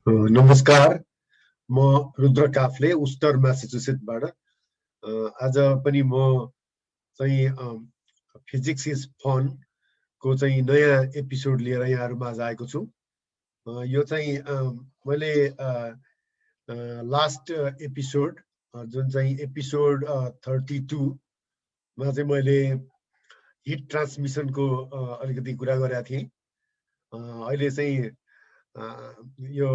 नमस्कार, म रुद्र काफले उस्टर म्यासाचुसेट्सबाट। आज पनि म चाहिँ फिजिक्स इज फन को चाहिँ नयाँ एपिसोड लिएर यहाँहरुमा आज आएको छु। यो चाहिँ मैले लास्ट एपिसोड जुन चाहिँ एपिसोड 32 मा चाहिँ मैले हिट ट्रान्समिसनको अलिकति कुरा गरेका थिएँ। अहिले चाहिँ यो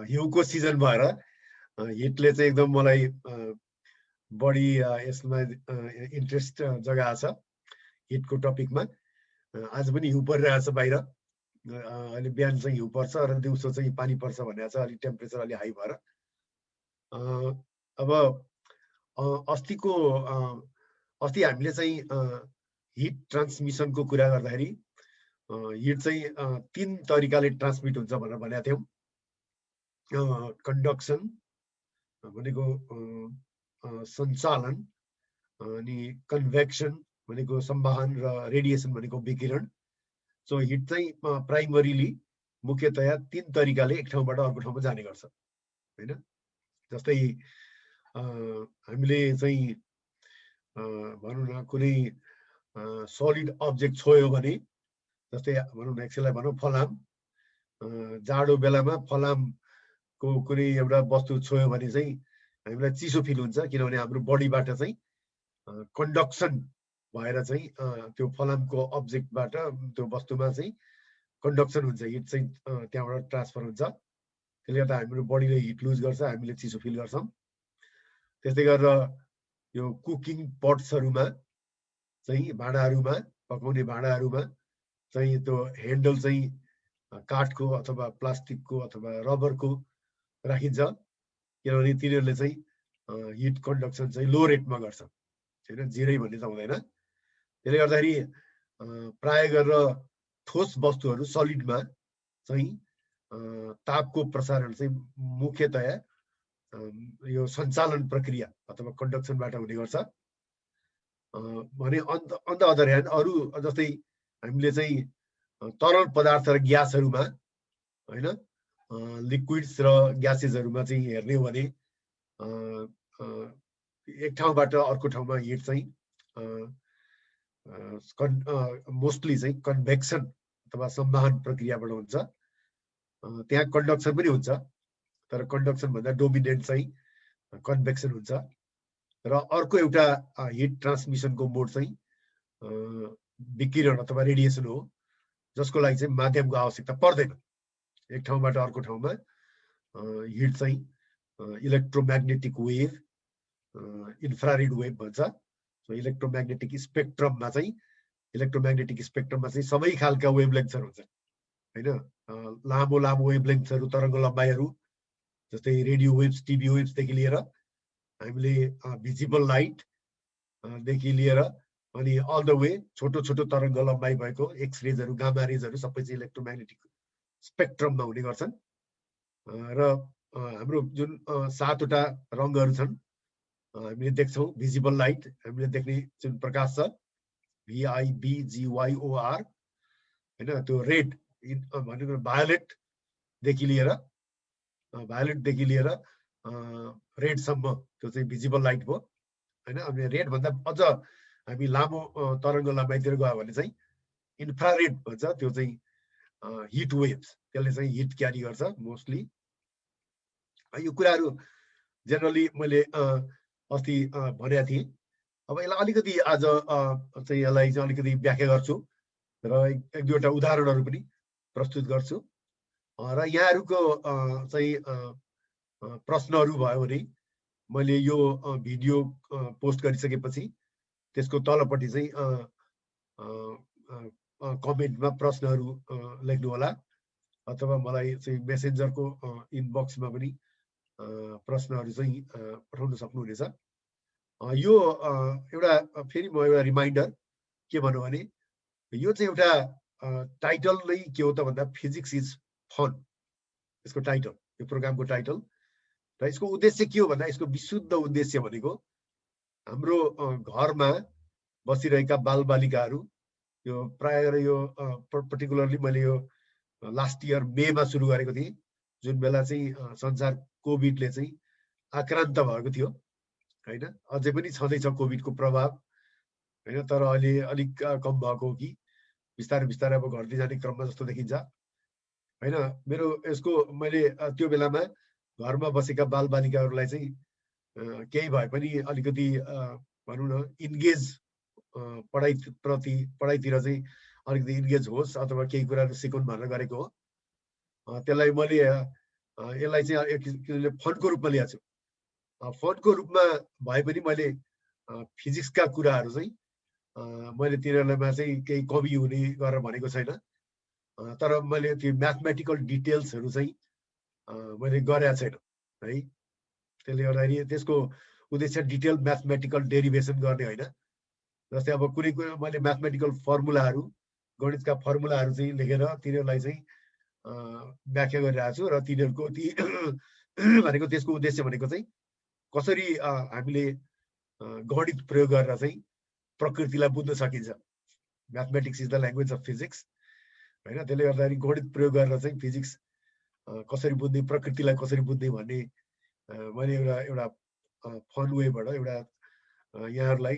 हिउँको सिजन भएर हिटले चाहिँ एकदम मलाई बढी यसमा इन्ट्रेस्ट जगाएको छ हिटको टपिकमा। आज पनि हिउँ परिरहेछ बाहिर। अहिले बिहान चाहिँ हिउँ पर्छ र दिउँसो चाहिँ पानी पर्छ भनेको छ। अलि टेम्परेचर अलि हाई भएर अब अस्ति हामीले चाहिँ हिट ट्रान्समिसनको कुरा गर्दाखेरि हिट चाहिँ 3 तरिकाले ट्रान्समिट हुन्छ भनेर भनेका थियौं। कन्डक्सन भनेको सञ्चालन, अनि कन्भेक्सन भनेको संवहन र रेडिएसन भनेको विकिरण। सो हिट चाहिँ प्राइमरीली मुख्यतया 3 तरिकाले एक ठाउँबाट अर्को ठाउँमा जाने गर्छ हैन। जस्तै हामीले चाहिँ भनौं न कुनै सलिड अब्जेक्ट छोयो भने, जस्तै भनौं न एकछिनलाई भनौं फलाम, जाडो बेलामा फलामको कुनै एउटा वस्तु छोयो भने चाहिँ हामीलाई चिसो फिल हुन्छ, किनभने हाम्रो बडीबाट चाहिँ कन्डक्सन भएर चाहिँ त्यो फलामको अब्जेक्टबाट त्यो वस्तुमा चाहिँ कन्डक्सन हुन्छ, हिट चाहिँ त्यहाँबाट ट्रान्सफर हुन्छ। त्यसले गर्दा हाम्रो बडीले हिट लुज गर्छ, हामीले चिसो फिल गर्छौं। त्यस्तै गरेर यो कुकिङ पट्सहरुमा चाहिँ भाँडाहरुमा, पकाउने भाँडाहरुमा चाहिँ त्यो ह्यान्डल चाहिँ काठको अथवा प्लास्टिकको अथवा रबरको राखिन्छ, किनभने तिनीहरूले चाहिँ हिट कन्डक्सन चाहिँ लो रेटमा गर्छ हैन, जिरै भन्ने त हुँदैन। त्यसले गर्दाखेरि प्राय गरेर ठोस वस्तुहरु सलिडमा चाहिँ तापको प्रसारण चाहिँ मुख्यतया यो सञ्चालन प्रक्रिया अथवा कन्डक्सनबाट हुने गर्छ। भने अन द अदर ह्यान्ड अरु जस्तै हामीले चाहिँ तरल पदार्थ र ग्यासहरुमा हैन, लिक्विड्स र ग्यासेसहरुमा चाहिँ हेर्ने हो भने एक ठाउँबाट अर्को ठाउँमा हिट चाहिँ मोस्टली चाहिँ कन्भेक्सन अथवा संवहन प्रक्रियाबाट हुन्छ। त्यहाँ कन्डक्सन पनि हुन्छ, तर कन्डक्सन भन्दा डोमिनेन्ट चाहिँ कन्भेक्सन हुन्छ। र अर्को एउटा हिट ट्रान्समिसनको मोड चाहिँ विकिरण अथवा रेडिएसन हो, जसको लागि चाहिँ माध्यमको आवश्यकता पर्दैन। एक ठाउँबाट अर्को ठाउँमा हिट चाहिँ इलेक्ट्रोम्याग्नेटिक वेभ, इन्फ्रारेड वेभ भन्छ। सो इलेक्ट्रोम्याग्नेटिक स्पेक्ट्रममा चाहिँ सबै खालका वेभलेन्थहरु हुन्छ हैन। लामो लामो वेभलेन्थहरु, तरंग लम्बाइहरु जस्तै रेडियो वेभ्स, टिभी वेभ्स देखि लिएर हामीले भिजिबल लाइट देखि लिएर अनि अल द वे छोटो छोटो तरंग लम्बाइ भएको एक्स रेजहरु, गामा रेजहरु सबै चाहिँ इलेक्ट्रोम्याग्नेटिक स्पेक्ट्रममा हुने गर्छन्। र हाम्रो जुन 7 वटा रंगहरु छन् हामीले देख्छौं। भिजिबल लाइट हामीले देख्ने जुन प्रकाश छ VIBGYOR हैन, त्यो रेड भनेको भायोलेट देखि लिएर रेड सम्म त्यो चाहिँ भिजिबल लाइट भयो हैन। अनि रेड भन्दा अझ हामी लामो तरंग लम्बाइतिर गयो भने चाहिँ इन्फ्रारेड भन्छ, त्यो चाहिँ हिट वेभ्स, त्यसले चाहिँ हिट क्यारी गर्छ मोस्टली। यो कुराहरु जनरली मैले अस्ति भनेको थिएँ। अब यसलाई अलिकति आज चाहिँ यसलाई चाहिँ अलिकति व्याख्या गर्छु र एक दुईवटा उदाहरणहरु पनि प्रस्तुत गर्छु। र यहाँहरुको चाहिँ प्रश्नहरु भयो भने मैले यो भिडियो पोस्ट गरिसकेपछि त्यसको तलपट्टि चाहिँ कमेन्टमा प्रश्नहरु लेख्नु होला, अथवा मलाई चाहिँ मेसेन्जरको इनबक्समा पनि प्रश्नहरु चाहिँ पठाउन सक्नुहुनेछ। यो एउटा फेरि म एउटा रिमाइन्डर के भन्नु भने यो चाहिँ एउटा टाइटल नै के हो त भन्दा फिजिक्स इज फन, यसको टाइटल, यो प्रोग्रामको टाइटल। र यसको उद्देश्य के हो भन्दा यसको विशुद्ध उद्देश्य भनेको हाम्रो घरमा बसिरहेका बालबालिकाहरू, यो प्राय यो पर्टिकुलरली मैले यो लास्ट इयर मे मा सुरु गरेको थिएँ, जुन बेला चाहिँ संसार कोभिडले चाहिँ आक्रान्त भएको थियो हैन, अझै पनि छँदैछ कोभिडको प्रभाव हैन, तर अहिले अलिक कम भएको हो कि बिस्तारै बिस्तारै अब घट्दै जाने क्रममा जस्तो देखिन्छ हैन। मेरो यसको मैले त्यो बेलामा घरमा बसेका बालबालिकाहरूलाई चाहिँ केही भए पनि अलिकति भनौँ न इन्गेज पढाइतिर चाहिँ अलिकति इन्गेज होस् अथवा केही कुराहरू सिकुन् भनेर गरेको हो। त्यसलाई मैले यसलाई चाहिँ एक किसिमले फनको रूपमा ल्याएको छु। फनको रूपमा भए पनि मैले फिजिक्सका कुराहरू चाहिँ मैले तिनीहरूमा चाहिँ केही कमी हुने गरेर भनेको छैन, तर मैले त्यो म्याथमेटिकल डिटेल्सहरू चाहिँ मैले गरेको छैन है। त्यसले गर्दाखेरि त्यसको उद्देश्य डिटेल म्याथमेटिकल डेरिभेसन गर्ने होइन। जस्तै अब कुनै मैले म्याथमेटिकल फर्मुलाहरू गणितका फर्मुलाहरू चाहिँ लेखेर तिनीहरूलाई चाहिँ व्याख्या गरिरहेको छु र तिनीहरूको ती भनेको त्यसको उद्देश्य भनेको चाहिँ कसरी हामीले गणित प्रयोग गरेर चाहिँ प्रकृतिलाई बुझ्न सकिन्छ। Mathematics is the language of physics हैन। त्यसले गर्दाखेरि गणित प्रयोग गरेर चाहिँ फिजिक्स कसरी बुझ्ने, प्रकृतिलाई कसरी बुझ्ने भन्ने मैले एउटा फन वेबाट एउटा यहाँहरूलाई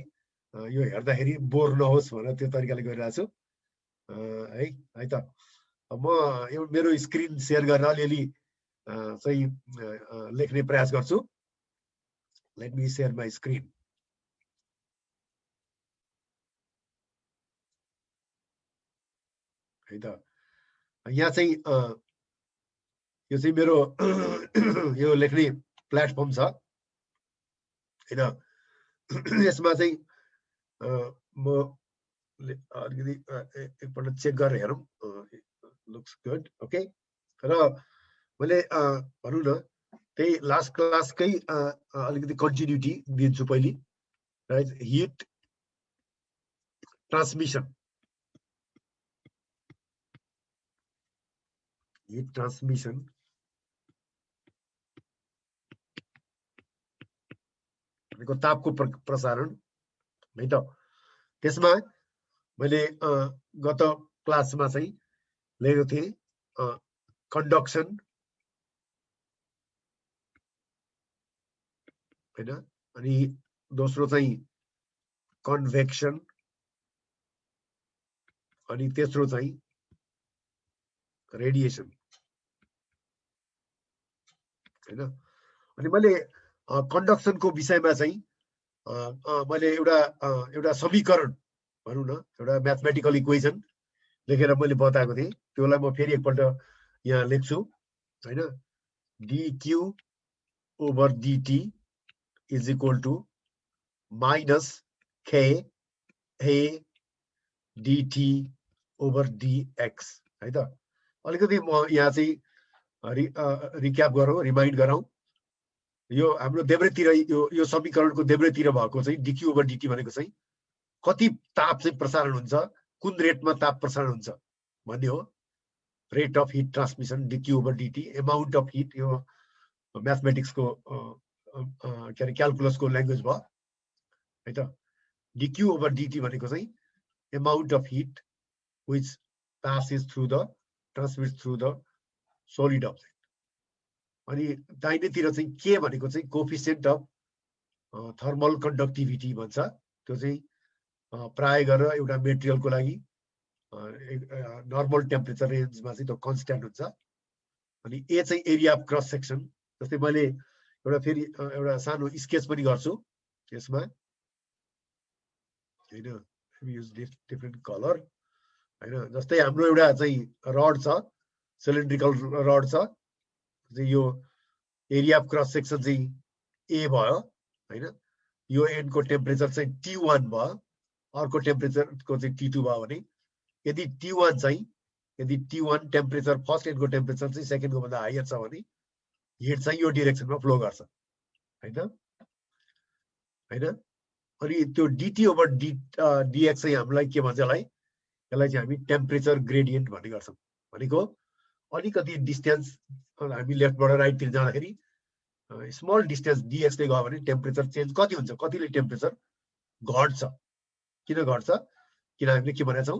यो हेर्दाखेरि बोर नहोस् भनेर त्यो तरिकाले गरिरहेको छु है त। म मेरो स्क्रिन सेयर गरेर अलिअलि चाहिँ लेख्ने प्रयास गर्छु। Let me share my screen है त। यहाँ चाहिँ यो चाहिँ मेरो यो लेख्ने प्लेटफर्म छ हैन। यसमा चाहिँ म अलिकति एकपल्ट चेक गरेर हेरौँ। Looks good, okay. र मैले भनौँ न त्यही लास्ट क्लासकै अलिकति कन्टिन्युटी दिन्छु पहिले, राइट। हिट ट्रान्समिसन भनेको तापको प्रसारण है त। त्यसमा मैले गत क्लासमा चाहिँ लेखेको थिएँ कन्डक्सन हैन, अनि दोस्रो चाहिँ कन्भेक्सन, अनि तेस्रो चाहिँ रेडिएसन हैन। अनि मैले कन्डक्सनको विषयमा चाहिँ मैले एउटा समीकरण भनौँ न, एउटा म्याथमेटिकल इक्वेसन लेखेर मैले बताएको थिएँ। त्यसलाई म फेरि एकपल्ट यहाँ लेख्छु हैन। D q over d t is equal to minus k a dt over dx है त। अलिकति म यहाँ चाहिँ रिक्याप गरौँ, रिमाइन्ड गरौँ। यो हाम्रो देब्रेतिर यो समीकरणको देब्रेतिर भएको चाहिँ डिक्यू ओभर डिटी भनेको चाहिँ कति ताप चाहिँ प्रसारण हुन्छ, कुन रेटमा ताप प्रसारण हुन्छ भन्ने हो। Rate of heat transmission d q over d t, amount of heat, यो म्याथमेटिक्सको के अरे क्यालकुलसको ल्याङ्ग्वेज भयो है त। डिक्यू ओभर डिटी भनेको चाहिँ amount of hit which passes through the transmit through the solid object. अनि दाहिनेतिर चाहिँ के भनेको चाहिँ कोफिसिएन्ट अफ थर्मल कन्डक्टिभिटी भन्छ। त्यो चाहिँ प्राय गरेर एउटा मेटेरियलको लागि नर्मल टेम्परेचर रेन्जमा चाहिँ त्यो कन्स्ट्यान्ट हुन्छ। अनि ए चाहिँ एरिया अफ क्रस सेक्सन। जस्तै मैले एउटा फेरि एउटा सानो स्केच पनि गर्छु यसमा हैन, युज डिफरेन्ट कलर हैन। जस्तै हाम्रो एउटा चाहिँ रड छ, सिलिन्ड्रिकल रड छ, यो एरिया अफ क्रस सेक्सन चाहिँ ए भयो हैन। यो एन्डको टेम्परेचर चाहिँ T1 भयो, अर्को टेम्परेचरको चाहिँ T2 भयो भने यदि T1 टेम्परेचर फर्स्ट एन्डको टेम्परेचर चाहिँ सेकेन्डको भन्दा हायर छ भने हिट चाहिँ यो डिरेक्सनमा फ्लो गर्छ हैन। अनि त्यो डिटी ओभर डिएक्स चाहिँ हामीलाई के भन्छ, यसलाई चाहिँ हामी टेम्परेचर ग्रेडियन्ट भन्ने गर्छौँ। भनेको अलिकति डिस्टेन्स हामी लेफ्टबाट राइटतिर जाँदाखेरि स्मल डिस्टेन्स डिएक्सले गयो भने टेम्परेचर चेन्ज कति हुन्छ, कतिले टेम्परेचर घट्छ। किन घट्छ? किन हामीले के भनेका छौँ,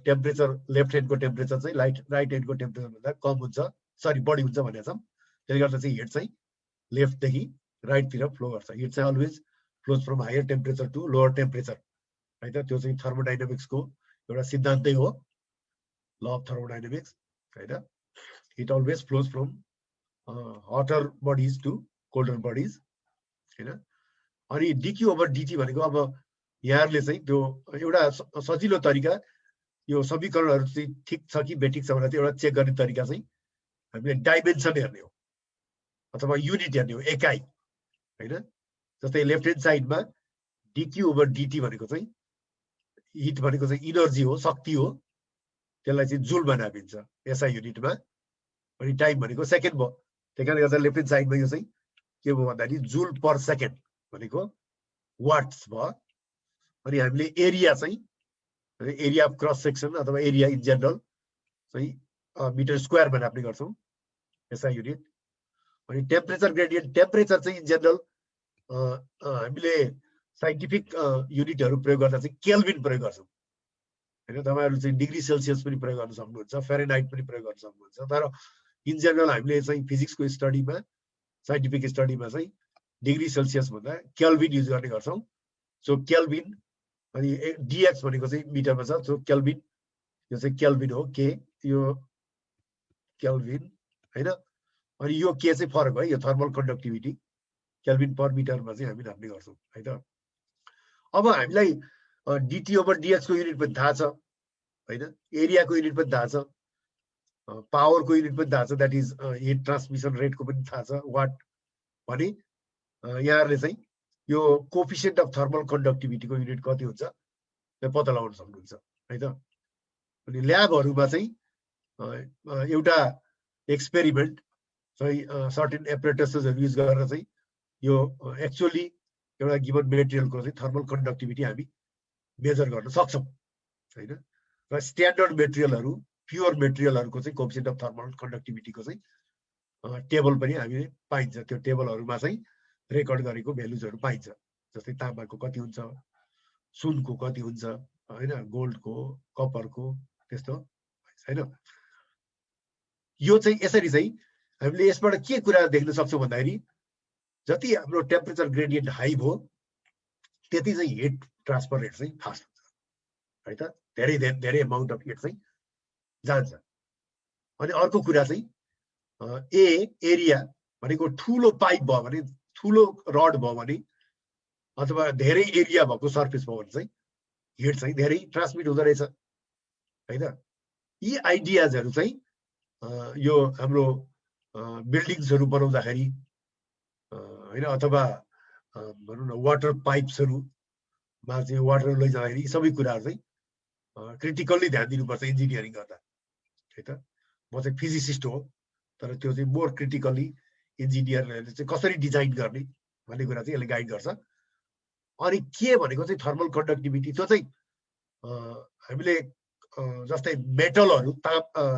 टेम्परेचर लेफ्ट ह्यान्डको टेम्परेचर चाहिँ राइट ह्यान्डको टेम्परेचर भन्दा कम हुन्छ सरी बढी हुन्छ भनेको छौँ। त्यसले गर्दा चाहिँ हिट चाहिँ लेफ्टदेखि राइटतिर फ्लो गर्छ। हिट चाहिँ always flows from higher temperature to lower temperature है त। त्यो चाहिँ थर्मोडाइनामिक्सको एउटा सिद्धान्तै हो, ल अफ थर्मोडाइनामिक्स है त। हिट अलवेज फ्लोज फ्रम हटर बडिज टु कोल्डर बडिज होइन। अनि डिक्यू ओभर डिटी भनेको अब यहाँहरूले चाहिँ त्यो एउटा सजिलो तरिका, यो समीकरणहरू चाहिँ ठिक छ कि बेठिक छ भनेर चाहिँ एउटा चेक गर्ने तरिका चाहिँ हामीले डाइमेन्सन हेर्ने हो अथवा युनिट हेर्ने हो, एकाइ होइन। जस्तै लेफ्ट ह्यान्ड साइडमा डिक्यू ओभर डिटी भनेको चाहिँ हिट भनेको चाहिँ इनर्जी हो, शक्ति हो, त्यसलाई चाहिँ जुलमा नापिन्छ एसआई युनिटमा। अनि टाइम भनेको सेकेन्ड भयो। त्यही कारणले गर्दा लेफ्ट ह्यान्ड साइडमा यो चाहिँ के भयो भन्दाखेरि जुल पर सेकेन्ड भनेको वाट्स भयो। अनि हामीले एरिया चाहिँ एरिया अफ क्रस सेक्सन अथवा एरिया इन जेनरल चाहिँ मिटर स्क्वायरमा नाप्ने गर्छौँ एसआई युनिट। अनि टेम्परेचर ग्रेडियन्ट, टेम्परेचर चाहिँ इन जेनरल हामीले साइन्टिफिक युनिटहरू प्रयोग गर्दा चाहिँ केल्भिन प्रयोग गर्छौँ होइन। तपाईँहरू चाहिँ डिग्री सेल्सियस पनि प्रयोग गर्न सक्नुहुन्छ, फेरेनहाइट पनि प्रयोग गर्न सक्नुहुन्छ। तर इन जेनरल हामीले चाहिँ फिजिक्सको स्टडीमा, साइन्टिफिक स्टडीमा चाहिँ डिग्री सेल्सियस भन्दा केल्भिन युज गर्ने गर्छौँ। सो केल्भिन अनि डिएक्स भनेको चाहिँ मिटरमा छ। सो केल्भिन, यो चाहिँ केल्भिन हो, के यो केल्भिन होइन। अनि यो के चाहिँ फरक है, यो थर्मल कन्डक्टिभिटी केल्भिन पर मिटरमा चाहिँ हामी नाप्ने गर्छौँ है त। अब हामीलाई डिटी ओभर डिएक्सको युनिट पनि थाहा छ होइन, एरियाको युनिट पनि थाहा छ, पावरको युनिट पनि थाहा छ, द्याट इज हिट ट्रान्समिसन रेटको पनि थाहा छ वाट भने यहाँहरूले चाहिँ यो कोफिसिएन्ट अफ थर्मल कन्डक्टिभिटीको युनिट कति हुन्छ त्यो पत्ता लगाउन सक्नुहुन्छ है त। अनि ल्याबहरूमा चाहिँ एउटा एक्सपेरिमेन्ट चाहिँ सर्टेन एपरेटसेसहरू युज गरेर चाहिँ यो एक्चुअली एउटा गिभन मेटेरियलको चाहिँ थर्मल कन्डक्टिभिटी हामी मेजर गर्न सक्छौँ होइन। र स्ट्यान्डर्ड मेटेरियलहरू, प्योर मेटेरियलहरूको चाहिँ कोफिसिएन्ट अफ थर्मल कन्डक्टिभिटीको चाहिँ टेबल पनि हामीले पाइन्छ। त्यो टेबलहरूमा चाहिँ रेकर्ड गरेको भ्यालुजहरू पाइन्छ। जस्तै तामाको कति हुन्छ, सुनको कति हुन्छ होइन, गोल्डको, कपरको, त्यस्तो होइन। यो चाहिँ यसरी चाहिँ हामीले यसबाट के कुरा देख्न सक्छौँ भन्दाखेरि जति हाम्रो टेम्परेचर ग्रेडियन्ट हाई भयो त्यति चाहिँ हिट ट्रान्सफर रेट चाहिँ फास्ट हुन्छ है त। धेरै धेरै अमाउन्ट अफ हिट चाहिँ जान्छ। अनि अर्को कुरा चाहिँ एरिया भनेको ठुलो पाइप भयो भने, ठुलो रड भयो भने अथवा धेरै एरिया भएको सर्फेस भयो भने चाहिँ हिट चाहिँ धेरै ट्रान्समिट हुँदो रहेछ है त। यी आइडियाजहरू चाहिँ यो हाम्रो बिल्डिङ्सहरू बनाउँदाखेरि होइन अथवा भनौँ न वाटर पाइप्सहरूमा चाहिँ वाटर लैजाँदाखेरि यी सबै कुराहरू चाहिँ क्रिटिकल्ली ध्यान दिनुपर्छ इन्जिनियरिङ गर्दा है त। म चाहिँ फिजिसिस्ट हो, तर त्यो चाहिँ मोर क्रिटिकल्ली इन्जिनियरहरूले चाहिँ कसरी डिजाइन गर्ने भन्ने कुरा चाहिँ यसले गाइड गर्छ। अनि के भनेको चाहिँ थर्मल कन्डक्टिभिटी, त्यो चाहिँ हामीले जस्तै मेटलहरू,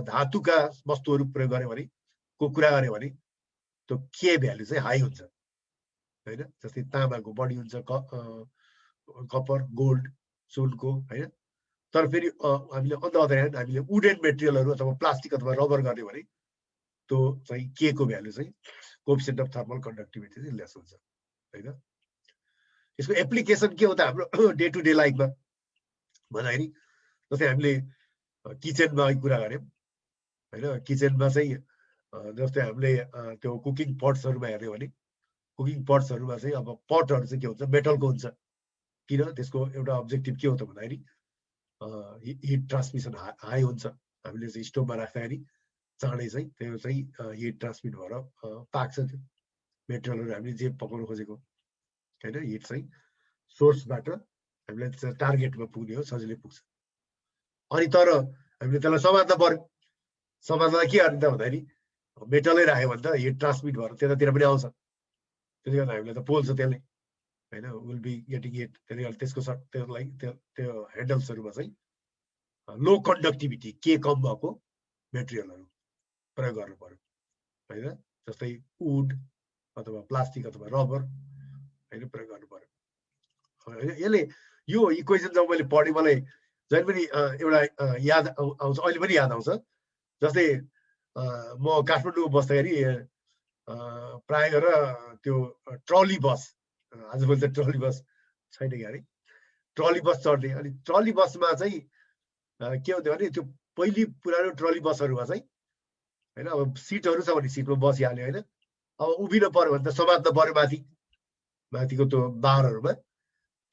धातुका वस्तुहरू प्रयोग गऱ्यो भने को कुरा गऱ्यो भने त्यो के भ्यालु चाहिँ हाई हुन्छ होइन। जस्तै तामाको बढी हुन्छ, कपर, गोल्ड, सुनको होइन। तर फेरि हामीले अन द अदर ह्यान्ड हामीले वुडन मेटेरियलहरू अथवा प्लास्टिक अथवा रबर गर्यो भने त्यो चाहिँ के को भ्यालु चाहिँ कोफिसिएन्ट अफ थर्मल कन्डक्टिभिटी चाहिँ लेस हुन्छ होइन। यसको एप्लिकेसन के हो त हाम्रो डे टु डे लाइफमा भन्दाखेरि जस्तै हामीले किचनमा कुरा गऱ्यौँ होइन। किचनमा चाहिँ जस्तै हामीले त्यो कुकिङ पट्सहरूमा हेर्यो भने कुकिङ पट्सहरूमा चाहिँ अब पटहरू चाहिँ के हुन्छ, मेटलको हुन्छ। किन? त्यसको एउटा अब्जेक्टिभ के हो त भन्दाखेरि हिट ट्रान्समिसन हाई हुन्छ। हामीले चाहिँ स्टोभमा राख्दाखेरि चाँडै चाहिँ त्यो चाहिँ हिट ट्रान्समिट भएर पाक्छ। त्यो मेटेरियलहरू हामीले जे पकाउनु खोजेको होइन, हिट चाहिँ सोर्सबाट हामीलाई टार्गेटमा पुग्ने हो, सजिलै पुग्छ। अनि तर हामीले त्यसलाई समात्न पर्यो। समात्नलाई के गर्ने त भन्दाखेरि मेटलै राख्यो भने त हिट ट्रान्समिट भएर त्यतातिर पनि आउँछ। त्यसले गर्दा हामीलाई त पोल्छ त्यसले होइन, विल बी गेटिङ हिट। त्यसले गर्दा त्यसको त्यसलाई त्यो ह्यान्डल्सहरूमा चाहिँ लो कन्डक्टिभिटी के कम भएको मेटेरियलहरू प्रयोग गर्नु पर्यो होइन। जस्तै वुड अथवा प्लास्टिक अथवा रबर होइन प्रयोग गर्नु पर्यो होइन। यसले यो इक्वेसन जब मैले पढेँ मलाई जहिले पनि एउटा याद आउँछ, अहिले पनि याद आउँछ। जस्तै म काठमाडौँ बस्दाखेरि प्राय गरेर त्यो ट्रली बस, आजभोलि त ट्रली बस छैन कि अरे, ट्रली बस चढ्ने। अनि ट्रली बसमा चाहिँ के हुन्थ्यो भने त्यो पहिले पुरानो ट्रली बसहरूमा चाहिँ होइन, अब सिटहरू छ भने सिटमा बसिहाल्यो होइन, अब उभिनु पर्यो भने त समात्न पर्यो माथिको त्यो बारहरूमा।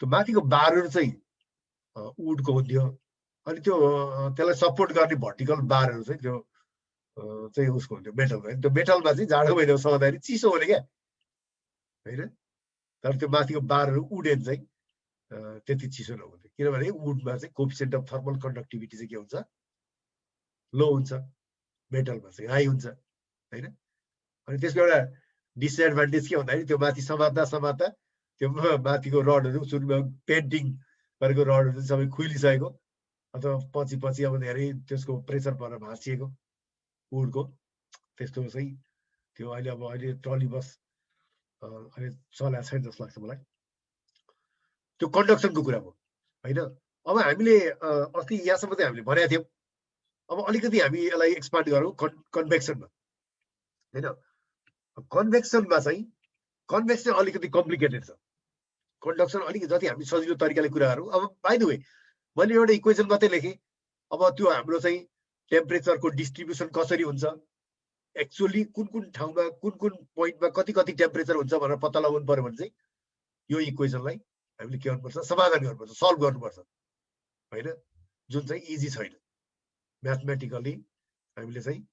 त्यो माथिको बारहरू चाहिँ उडको हुन्थ्यो। अनि त्यो त्यसलाई सपोर्ट गर्ने भर्टिकल बारहरू चाहिँ त्यो चाहिँ उसको हुन्थ्यो, मेटलको। त्यो मेटलमा चाहिँ जाडो महिनामा समात्दाखेरि चिसो हुने क्या होइन। तर त्यो माथिको बारहरू उडेन चाहिँ त्यति चिसो नहुन्थ्यो, किनभने वुडमा चाहिँ कोफिसिएन्ट अफ थर्मल कन्डक्टिभिटी चाहिँ के हुन्छ, लो हुन्छ, मेटलमा चाहिँ हाई हुन्छ होइन। अनि त्यसको एउटा डिसएडभान्टेज के भन्दाखेरि त्यो माथि समात्दा त्यो माथिको रडहरू सुरुमा पेन्टिङ गरेको रडहरू चाहिँ सबै खुइलिसकेको अथवा पछि अब धेरै त्यसको प्रेसर परेर भाँसिएको वुडको, त्यस्तो चाहिँ त्यो अहिले ट्रली बस अहिले चलाएको छैन जस्तो लाग्छ मलाई। त्यो कन्डक्सनको कुरा हो होइन। अब हामीले अस्ति यहाँसम्म चाहिँ हामीले भनेका थियौँ, अब अलिकति हामी यसलाई एक्सपान्ड गरौँ कन्भेक्सनमा होइन। कन्भेक्सनमा चाहिँ कन्भेक्सन अलिकति कम्प्लिकेटेड छ, कन्डक्सन अलिकति जति हामी सजिलो तरिकाले कुरा गरौँ। अब बाइ द वे मैले एउटा इक्वेसन मात्रै लेखेँ, अब त्यो हाम्रो चाहिँ टेम्परेचरको डिस्ट्रिब्युसन कसरी हुन्छ, एक्चुअली कुन ठाउँमा कुन पोइन्टमा कति टेम्परेचर हुन्छ भनेर पत्ता लगाउनु पर्यो भने चाहिँ यो इक्वेसनलाई हामीले के गर्नुपर्छ, समाधान गर्नुपर्छ, सल्भ गर्नुपर्छ होइन, जुन चाहिँ इजी छैन म्याथमेटिकली। हामीले चाहिँ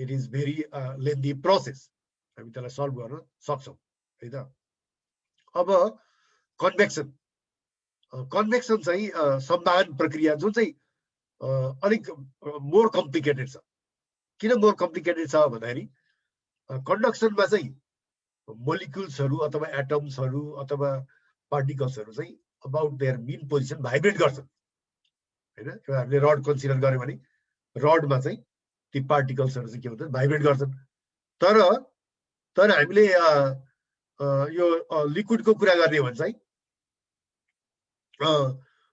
इट इज भेरी लेन्दी प्रोसेस, हामी त्यसलाई सल्भ गर्न सक्छौँ है त। अब कन्भेक्सन चाहिँ सम्वाहन प्रक्रिया जुन चाहिँ अलिक मोर कम्प्लिकेटेड छ। किन मोर कम्प्लिकेटेड छ भन्दाखेरि कन्डक्सनमा चाहिँ मोलिक्युल्सहरू अथवा एटम्सहरू अथवा पार्टिकल्सहरू चाहिँ about their mean position vibrate गर्छन् होइन। एउटा हामीले रड कन्सिडर गर्यो भने रडमा चाहिँ ती पार्टिकल्सहरू चाहिँ के हुन्छ, भाइब्रेट गर्छन्। तर हामीले यो लिक्विडको कुरा गर्ने हो भने चाहिँ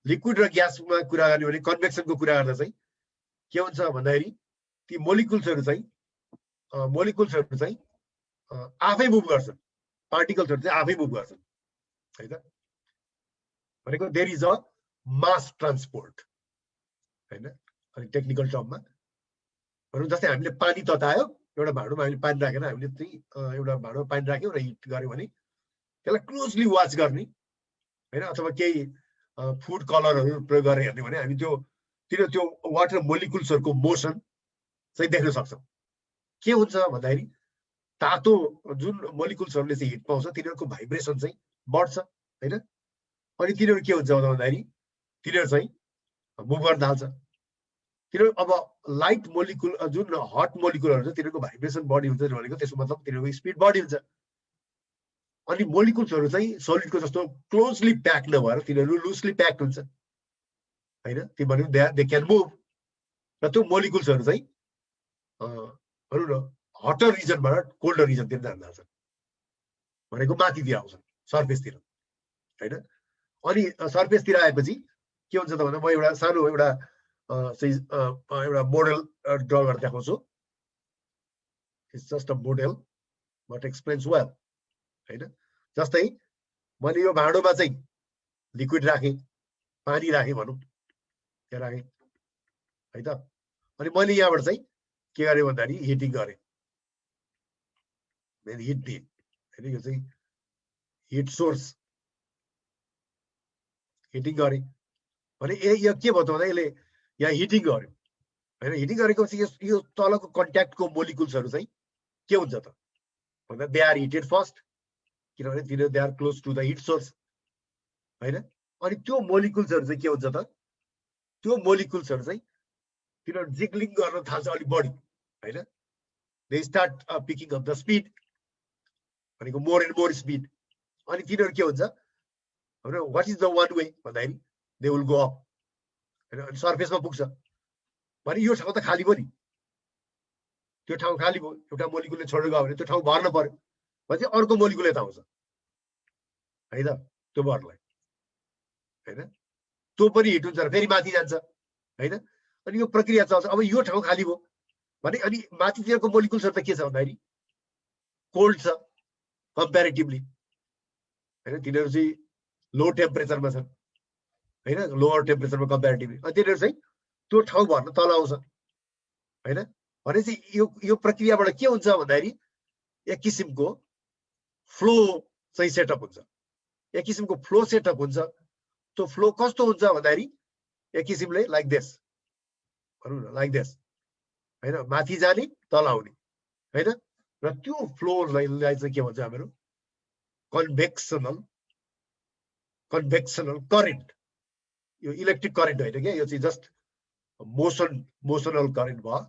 लिक्विड र ग्यासमा कुरा गर्ने भने कन्भेक्सनको कुरा गर्दा चाहिँ के हुन्छ भन्दाखेरि ती मोलिक्युल्सहरू चाहिँ आफै मुभ गर्छन्, पार्टिकल्सहरू चाहिँ आफै मुभ गर्छन् है त। भनेको there is a mass transport होइन, अलिक टेक्निकल टर्ममा भनौँ। जस्तै हामीले पानी ततायो, एउटा भाँडोमा हामीले पानी राखेर हामीले चाहिँ एउटा भाँडोमा पानी राख्यौँ र हिट गऱ्यौँ भने त्यसलाई क्लोजली वाच गर्ने होइन, अथवा केही फुड कलरहरू प्रयोग गरेर हेर्ने भने हामी त्यो वाटर मोलिक्युल्सहरूको मोसन चाहिँ देख्न सक्छौँ। के हुन्छ भन्दाखेरि तातो जुन मोलिक्युल्सहरूले चाहिँ हिट पाउँछ तिनीहरूको भाइब्रेसन चाहिँ बढ्छ होइन। अनि तिनीहरू के हुन्छ भन्दाखेरि तिनीहरू चाहिँ मुभ गर्न थाल्छ। तिनीहरू अब लाइट मोलिक्युल जुन हट मोलिक्युलहरू छ तिनीहरूको भाइब्रेसन बढी हुन्छ भनेको त्यसको मतलब तिनीहरूको स्पिड बढी हुन्छ। अनि मोलिक्युल्सहरू चाहिँ सलिडको जस्तो क्लोजली प्याक नभएर तिनीहरू लुजली प्याक्ड हुन्छ होइन। त्यो भनेको दे क्यान मुभ। र त्यो मोलिक्युल्सहरू चाहिँ भनौँ न हटर रिजनबाट कोल्डर रिजनतिर जान थाल्छन्, भनेको माथितिर आउँछन्, सर्फेसतिर होइन। अनि सर्फेसतिर आएपछि के हुन्छ त भन्दा म एउटा सानो एउटा मोडल ड्र गरेर देखाउँछु। It's just a model but explains well होइन। जस्तै मैले यो भाँडोमा चाहिँ लिक्विड राखेँ, पानी राखेँ भनौँ, यहाँ राखेँ है त। अनि मैले यहाँबाट चाहिँ के गरेँ भन्दाखेरि हिटिङ गरेँ, हिट दिएँ होइन। यो चाहिँ हिट सोर्स हिटिङ गरेँ भने यो के भयो त भन्दा यसले यहाँ हिटिङ गर्यो होइन। हिटिङ गरेपछि यो तलको कन्ट्याक्टको मोलिक्युल्सहरू चाहिँ के हुन्छ त भन्दा दे आर हिटेड फर्स्ट, किनभने तिनीहरू they are close to the heat source होइन। अनि त्यो मोलिक्युल्सहरू चाहिँ के हुन्छ त, त्यो मोलिक्युल्सहरू चाहिँ तिनीहरू जिग्लिङ गर्न थाल्छ अलिक बढी होइन। They start picking up the speed, भनेको मोर एन्ड मोर स्पिड। अनि तिनीहरू के हुन्छ हाम्रो what is the one way भन्दाखेरि दे विल गो अप होइन। अनि सर्फेसमा पुग्छ भने यो ठाउँ त खाली भयो नि, त्यो ठाउँ खाली भयो, एउटा मोलिक्युलले छोडेर गयो भने त्यो ठाउँ भर्न पर्यो भने चाहिँ अर्को मोलिक्युल यता आउँछ है त, त्यो भर्नलाई होइन। त्यो पनि हिट हुन्छ र फेरि माथि जान्छ होइन। अनि यो प्रक्रिया चल्छ। अब यो ठाउँ खाली भयो, भने अनि माथितिरको मोलिकुल्सहरु त के छ भन्दाखेरि कोल्ड छ कम्प्यारेटिभली हैन तिनीहरु चाहिँ लो टेम्परेचरमा छन् हैन लोअर टेम्परेचरमा कम्प्यारेटिभली अनि तिनीहरु चाहिँ त्यो ठाउँ भर्न तल आउँछ हैन भनेपछि यो प्रक्रियाबाट के हुन्छ भन्दाखेरि एक किसिमको फ्लो चाहिँ सेटअप हुन्छ एक किसिमको फ्लो सेटअप हुन्छ त्यो फ्लो कस्तो हुन्छ भन्दाखेरि एक किसिमले लाइक दिस भनौँ न लाइक दिस हैन माथि जाने तल आउने हैन र त्यो फ्लोलाई चाहिँ के भन्छ हामीहरु कन्भेक्सनल करेन्ट यो इलेक्ट्रिक करेन्ट होइन क्या यो चाहिँ जस्ट मोसनल करेन्ट भयो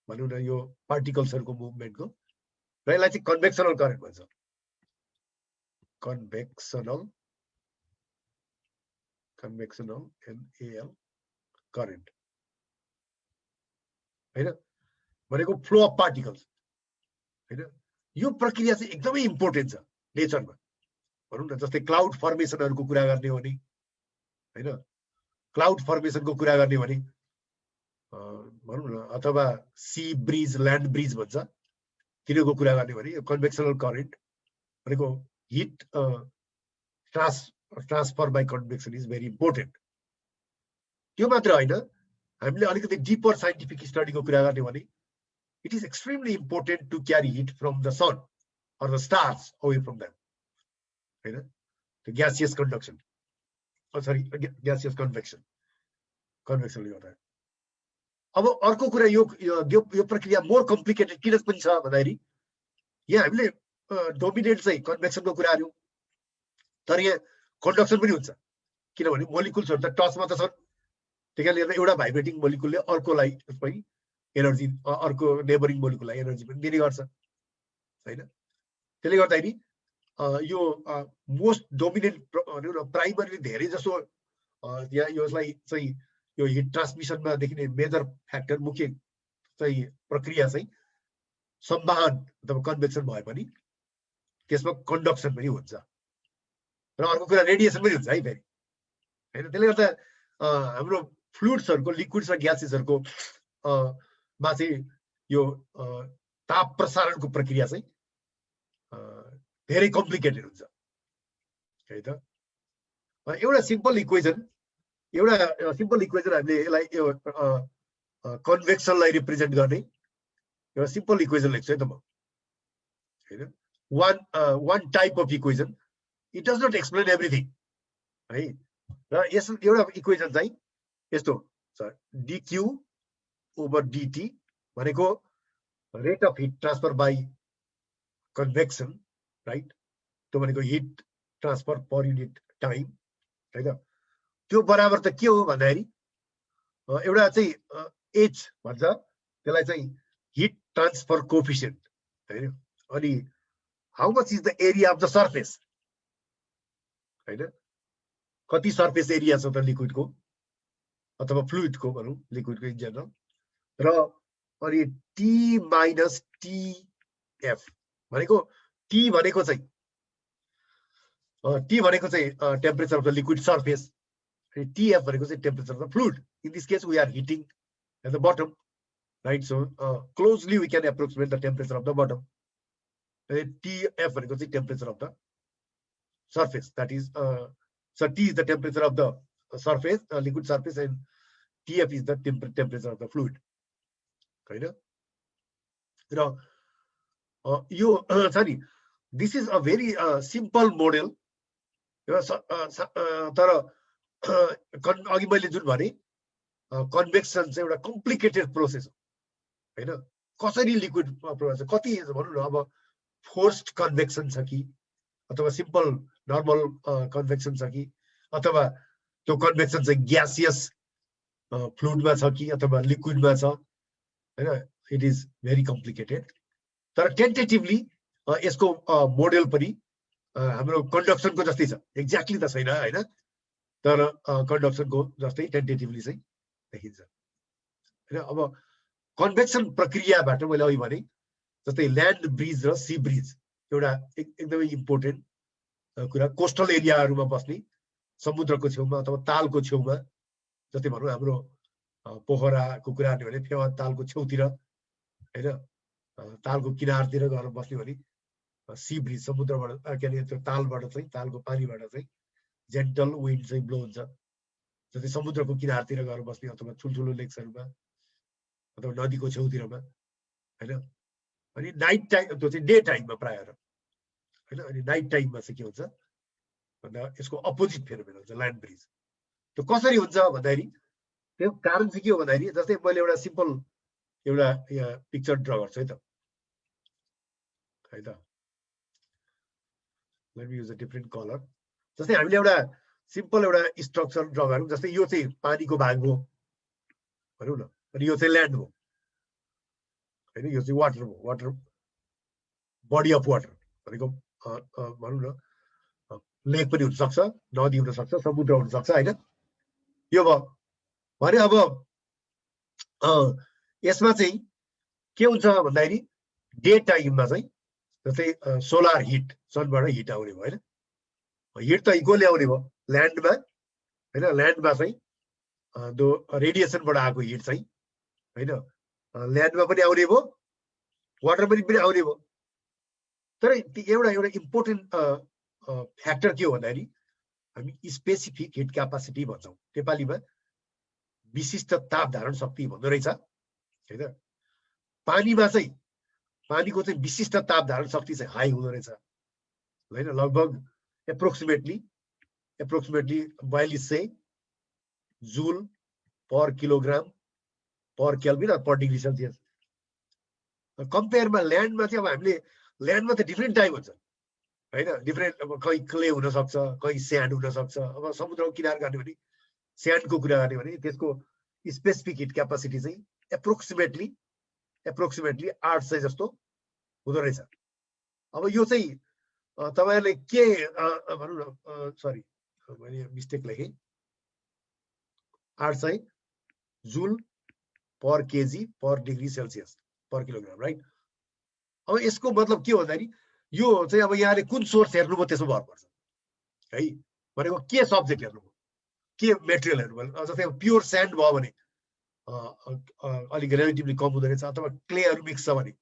भनौँ न यो पार्टिकल्सहरुको मुभमेन्टको र यसलाई चाहिँ कन्भेक्सनल करेन्ट भन्छ कन्भेक्सनल NaL करेन्ट हैन भनेको फ्लो अफ पार्टिकल्स हैन यो प्रक्रिया चाहिँ एकदमै इम्पोर्टेन्ट छ नेचरमा भनौँ न जस्तै क्लाउड फर्मेसनहरुको कुरा गर्ने हो भने हैन क्लाउड फर्मेसनको कुरा गर्ने हो भने भनौँ न अथवा सी ब्रिज ल्यान्ड ब्रिज भन्छ तिनीहरुको कुरा गर्ने हो भने यो कन्भेक्सनल करेन्ट भनेको heat transfer by convection is very important त्यो मात्र हैन हामीले अलिकति डिपर साइन्टिफिक स्टडीको कुरा गर्ने हो भने it is extremely important to carry heat from the sun or the stars away from them हैन the gaseous conduction gaseous convection ले गर्दा अब अर्को कुरा यो प्रक्रिया मोर कम्प्लिकेटेड किन पनि छ भन्दाखेरि यहाँ हामीले डोमिनेन्ट चाहिँ कन्भेक्सनको कुरा गर्यौं तर यहाँ कन्डक्सन पनि हुन्छ किनभने मोलिकुल्सहरु त टचमा त छन् त्यसैले गर्दा एउटा भाइब्रेटिङ मोलिकुलले अर्कोलाई पनि एनर्जी अर्को नेबरिङ मोलिकुललाई एनर्जी पनि दिने गर्छ हैन त्यसले गर्दाखेरि यो मोस्ट डोमिनेन्ट भनौँ न प्राइमरी धेरै जसो यहाँ यसलाई चाहिँ यो हिट ट्रान्समिसनमा देखिने मेजर फ्याक्टर मुख्य चाहिँ प्रक्रिया चाहिँ संवहन अथवा कन्भेक्सन भए पनि त्यसमा कन्डक्सन पनि हुन्छ र अर्को कुरा रेडिएसन पनि हुन्छ है फेरि हैन त्यसले गर्दा हाम्रो फ्लुइड्सहरुको लिक्विड्स र ग्यासेसहरुको मा चाहिँ यो ताप प्रसारणको प्रक्रिया चाहिँ धेरै कम्प्लिकेटेड हुन्छ है त एउटा सिम्पल इक्वेसन हामीले यसलाई यो कन्भेक्सनलाई रिप्रेजेन्ट गर्ने एउटा सिम्पल इक्वेसन लेख्छु है त म हैन one type of equation it does not explain everything है र यस एउटा इक्वेसन चाहिँ यस्तो छ dq over dt भनेको rate of heat transfer by convection right त्यो भनेको heat transfer per unit time हैन त्यो बराबर त के हो भन्दाखेरि एउटा चाहिँ h भन्छ त्यसलाई चाहिँ हिट ट्रान्सफर कोएफिसिएन्ट हैन अनि how much is the area of the surface हैन कति सर्फेस एरिया छ त लिक्विडको अथवा फ्लुइडको भनौं लिक्विडको इन जनरल र अनि t माइनस tf भनेको t भनेको चाहिँ temperature of the liquid surface अनि tf भनेको चाहिँ temperature of the fluid in this case we are heating at the bottom right so closely we can approximate the temperature of the bottom tf भनेको चाहिँ temperature of the surface that is so T is the temperature of the surface liquid surface and TF is the temperature of the fluid हैन र यो छ नि this is a very simple model तर अघि मैले जुन भने कन्भेक्सन चाहिँ एउटा कम्प्लिकेटेड प्रोसेस हो हैन कसरी लिक्विड प्रोसेस कति भनौं न अब फोर्स्ड कन्भेक्सन छ कि अथवा सिम्पल नर्मल कन्भेक्सन छ कि अथवा त्यो कन्भेक्सन चाहिँ ग्यासियस फ्लुइडमा छ कि अथवा लिक्विडमा छ हैन इट इज भेरी कम्प्लिकेटेड तर टेन्टेटिभली यसको मोडेल पनि हाम्रो कन्डक्सनको जस्तै छ एक्ज्याक्टली त छैन हैन तर कन्डक्सनको जस्तै टेन्टेटिभली चाहिँ देखिन्छ हैन अब कन्भेक्सन प्रक्रियाबाट मैले अघि भने जस्तै ल्यान्ड ब्रिज र सी ब्रिज एउटा एकदमै इम्पोर्टेन्ट कुरा कोस्टल एरियाहरुमा बस्ने समुद्रको छेउमा अथवा तालको छेउमा जस्तै भनौं हाम्रो पोखराको कुरा गर्ने भने फेवा तालको छेउतिर हैन, तालको किनारतिर गएर बस्ने भने सी ब्रिज, समुद्रबाट के अरे त्यो तालबाट चाहिँ, तालको पानीबाट चाहिँ जेन्टल विन्ड चाहिँ ब्लो हुन्छ। जस्तै समुद्रको किनारतिर गएर बस्ने अथवा ठुल्ठुलो लेक्सहरूमा अथवा नदीको छेउतिरमा हैन। अनि नाइट टाइम, त्यो चाहिँ डे टाइममा प्रायः हैन। अनि नाइट टाइममा चाहिँ के हुन्छ भन्दा यसको अपोजिट फेनोमेना हुन्छ ल्यान्ड ब्रिज। त्यो कसरी हुन्छ भन्दाखेरि त्यो कारण चाहिँ के हो भन्दाखेरि, जस्तै मैले एउटा सिम्पल एउटा यहाँ पिक्चर ड्र गर्छु है त, है त। Let me use a different colour. जस्तै हामीले एउटा सिम्पल एउटा स्ट्रक्चर ड्र गरौँ। जस्तै यो चाहिँ पानीको भाग हो भनौँ न, अनि यो चाहिँ ल्यान्ड हो होइन, यो चाहिँ वाटर हो, वाटर बडी अफ वाटर भनेको भनौँ न लेक पनि हुनसक्छ, नदी हुनसक्छ, समुद्र हुनसक्छ होइन। यो भयो भने अब यसमा चाहिँ के हुन्छ भन्दाखेरि डे टाइममा चाहिँ जस्तै सोलर हिट, सनबाट हिट आउने भयो होइन। हिट त इक्वली आउने भयो ल्यान्डमा होइन। ल्यान्डमा चाहिँ त्यो रेडिएसनबाट आएको हिट चाहिँ होइन ल्यान्डमा पनि आउने भयो, वाटरमा पनि आउने भयो। तर एउटा इम्पोर्टेन्ट फ्याक्टर के हो भन्दाखेरि हामी स्पेसिफिक हिट क्यापासिटी भन्छौँ, नेपालीमा विशिष्ट ताप धारण शक्ति भन्दो रहेछ होइन। पानीमा चाहिँ पानीको चाहिँ विशिष्ट ताप धारण शक्ति चाहिँ हाई हुँदो रहेछ होइन। लगभग एप्रोक्सिमेटली 4200 जुल पर किलोग्राम पर केल्भिन पर डिग्री सेल्सियस। कम्पेयरमा ल्यान्डमा चाहिँ अब हामीले ल्यान्डमा त डिफ्रेन्ट टाइप हुन्छ होइन, डिफ्रेन्ट। अब कहीँ क्ले हुनसक्छ, कहीँ स्यान्ड हुनसक्छ। अब समुद्रको किनार गर्ने भने स्यान्डको कुरा गर्ने भने त्यसको स्पेसिफिक हिट क्यापासिटी चाहिँ एप्रोक्सिमेटली 800 जस्तो हुँदो रहेछ। अब यो चाहिँ तपाईँहरूले के भनौँ न, सरी मैले मिस्टेक लेखेँ, 800 जुल पर केजी पर डिग्री सेल्सियस पर किलोग्राम राइट। अब यसको मतलब के हो भन्दाखेरि यो चाहिँ अब यहाँले कुन सोर्स हेर्नुभयो त्यसमा भर पर्छ है। भनेको के सब्जेक्ट हेर्नुभयो, के मेटेरियल हेर्नुभयो। जस्तै प्योर स्यान्ड भयो भने अलिक रिलेटिभली कम हुँदो रहेछ, अथवा क्लेहरू मिक्स छ भने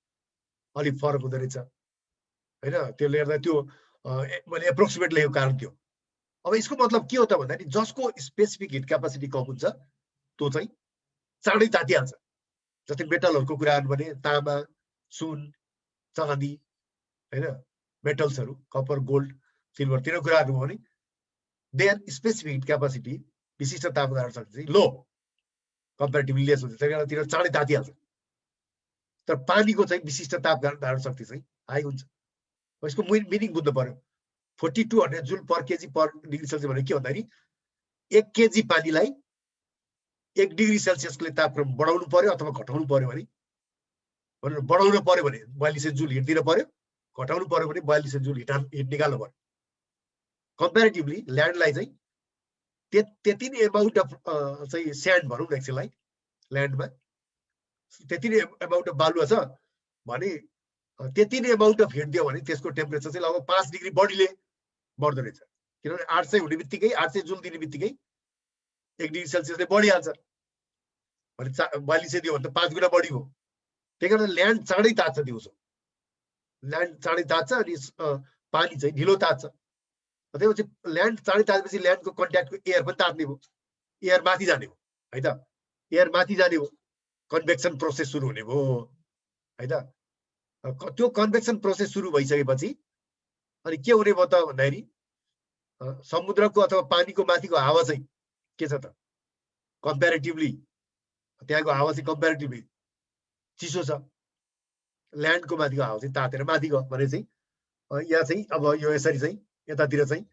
अलिक फरक हुँदो रहेछ होइन। त्यसले गर्दा त्यो मैले एप्रोक्सिमेट लेखेको कारण थियो। अब यसको मतलब के हो त भन्दाखेरि जसको स्पेसिफिक हिट क्यापासिटी कम हुन्छ त्यो चाहिँ चाँडै तातिहाल्छ। जस्तै मेटलहरूको कुरा गर्नु भने तामा, सुन, चाँदी होइन, मेटल्सहरू कपर, गोल्ड, सिल्भर, तिनीहरू कुरा गर्नु भने देयर स्पेसिफिक हिट क्यापासिटी विशिष्ट ताप धारण शक्ति चाहिँ लो, कम्पेरिटिभली लेस हुन्छ, त्यही कारण तिनीहरू चाँडै तातिहाल्छ। तर पानीको चाहिँ विशिष्ट ताप धारण शक्ति चाहिँ हाई हुन्छ। यसको मिनिङ बुझ्नु पर्यो। 4200 जुल पर केजी पर डिग्री सेल्सियस भनेको के भन्दाखेरि 1 केजी पानीलाई 1 डिग्री सेल्सियसले तापक्रम बढाउनु पर्यो अथवा घटाउनु पर्यो भने, बढाउनु पर्यो भने 4200 जुल हिट दिनु पर्यो, घटाउनु पर्यो भने 4200 जुल हिट निकाल्नु पर्यो। कम्पेरिटिभली ल्यान्डलाई चाहिँ त्यति नै एमाउन्ट अफ चाहिँ स्यान्ड भनौँ न एकछिनलाई, ल्यान्डमा त्यति नै एमाउन्ट अफ बालुवा छ भने त्यति नै एमाउन्ट अफ हिट दियो भने त्यसको टेम्परेचर चाहिँ लगभग 5 डिग्री बढीले बढ्दो रहेछ। किनभने 800 हुने बित्तिकै 800 जुल दिने बित्तिकै 1 डिग्री सेल्सियसले बढिहाल्छ भने 4200 दियो भने त 5 गुणा बढी हो। त्यही कारण ल्यान्ड चाँडै तात्छ, दिउँसो ल्यान्ड चाँडै तात्छ अनि पानी चाहिँ ढिलो तात्छ। त्यसपछि ल्यान्ड चाँडै तातेपछि ल्यान्डको कन्ट्याक्टको एयर पनि तात्ने भयो, एयर माथि जाने भयो है त। एयर माथि जाने भयो, कन्भेक्सन प्रोसेस सुरु हुने भयो है त। त्यो कन्भेक्सन प्रोसेस सुरु भइसकेपछि अनि के हुने भयो त भन्दाखेरि समुद्रको अथवा पानीको माथिको हावा चाहिँ के छ त, कम्पेरिटिभली त्यहाँको हावा चाहिँ कम्पेरिटिभली चिसो छ। ल्यान्डको माथिको हावा चाहिँ तातेर माथि गयो भने चाहिँ यहाँ चाहिँ अब यो यसरी चाहिँ यतातिर चाहिँ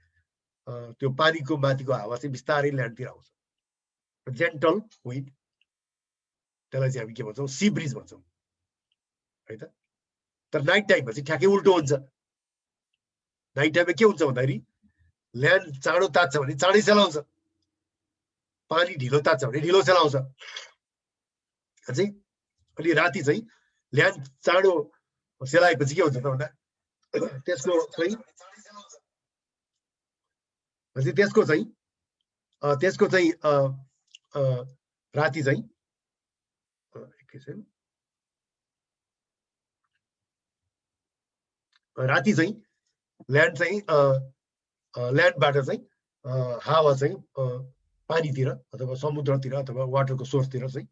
त्यो पानीको माथिको हावा चाहिँ बिस्तारै ल्यान्डतिर आउँछ, जेन्टल विन्ड। त्यसलाई चाहिँ हामी के भन्छौँ, सी ब्रिज भन्छौँ है त। तर नाइट टाइममा चाहिँ ठ्याक्कै उल्टो हुन्छ। नाइट टाइममा के हुन्छ भन्दाखेरि ल्यान्ड चाँडो तात्छ भने चाँडै सेलाउँछ, पानी ढिलो तात्छ भने ढिलो सेलाउँछ चाहिँ। अनि राति चाहिँ ल्यान्ड चाँडो सेलाएपछि के हुन्छ त भन्दा त्यसको चाहिँ राति चाहिँ राति चाहिँ ल्यान्डबाट चाहिँ हावा चाहिँ पानीतिर अथवा समुद्रतिर अथवा वाटरको सोर्सतिर चाहिँ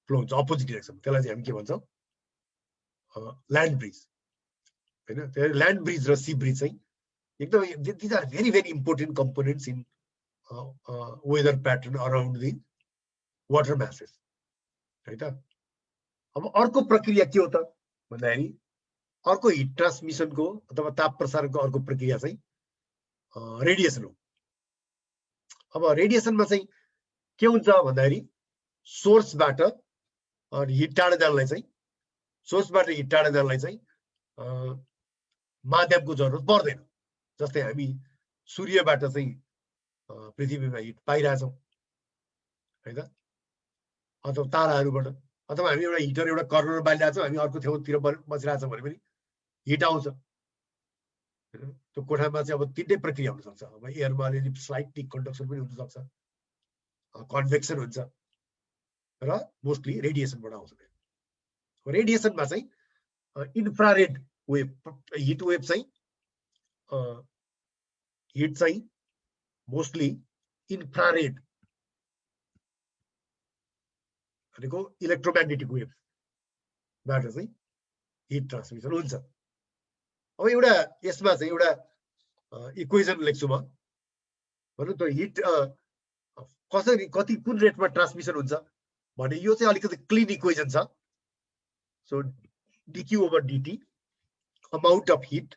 फ्लो हुन्छ अपोजिट डिरेक्सन। त्यसलाई चाहिँ हामी के भन्छौँ? ल्यान्ड ब्रिज हैन। त्यो ल्यान्ड ब्रिज र सी ब्रिज चाहिँ एकदमै these are very very important components in weather pattern around the water masses है त। अब अर्को प्रक्रिया के हो त भन्दाखेरि अर्को हिट ट्रान्समिसनको अथवा ताप प्रसारणको अर्को प्रक्रिया चाहिँ रेडिएसन हो। अब रेडिएसनमा चाहिँ के हुन्छ भन्दाखेरि सोर्सबाट हिट टाढा जानलाई चाहिँ माध्यमको जरुरत पर्दैन। जस्तै हामी सूर्यबाट चाहिँ पृथ्वीमा हिट पाइरहेछौँ है त, अथवा ताराहरूबाट, अथवा हामी एउटा हिटर एउटा कर्नर बालिरहेछौँ, हामी अर्को ठाउँतिर बसिरहेछौँ भने पनि हिट आउँछ। त्यो कोठामा चाहिँ अब तिनटै प्रक्रिया हुनसक्छ। अब एयरमा अलिअलि स्लाइटली कन्डक्सन पनि हुनसक्छ, कन्भेक्सन हुन्छ र मोस्टली रेडिएसनबाट आउँछ। रेडिएसनमा चाहिँ इन्फ्रारेड वेभ, हिट वेभ चाहिँ हिट चाहिँ मोस्टली इन्फ्रारेड भनेको इलेक्ट्रोम्याग्नेटिक वेभबाट चाहिँ हिट ट्रान्समिसन हुन्छ। अब एउटा यसमा चाहिँ एउटा इक्वेसन लेख्छु म भन्नु त, हिट कसरी कति कुन रेटमा ट्रान्समिसन हुन्छ भने यो चाहिँ अलिकति क्लिन इक्वेसन छ। So dq over dt amount of heat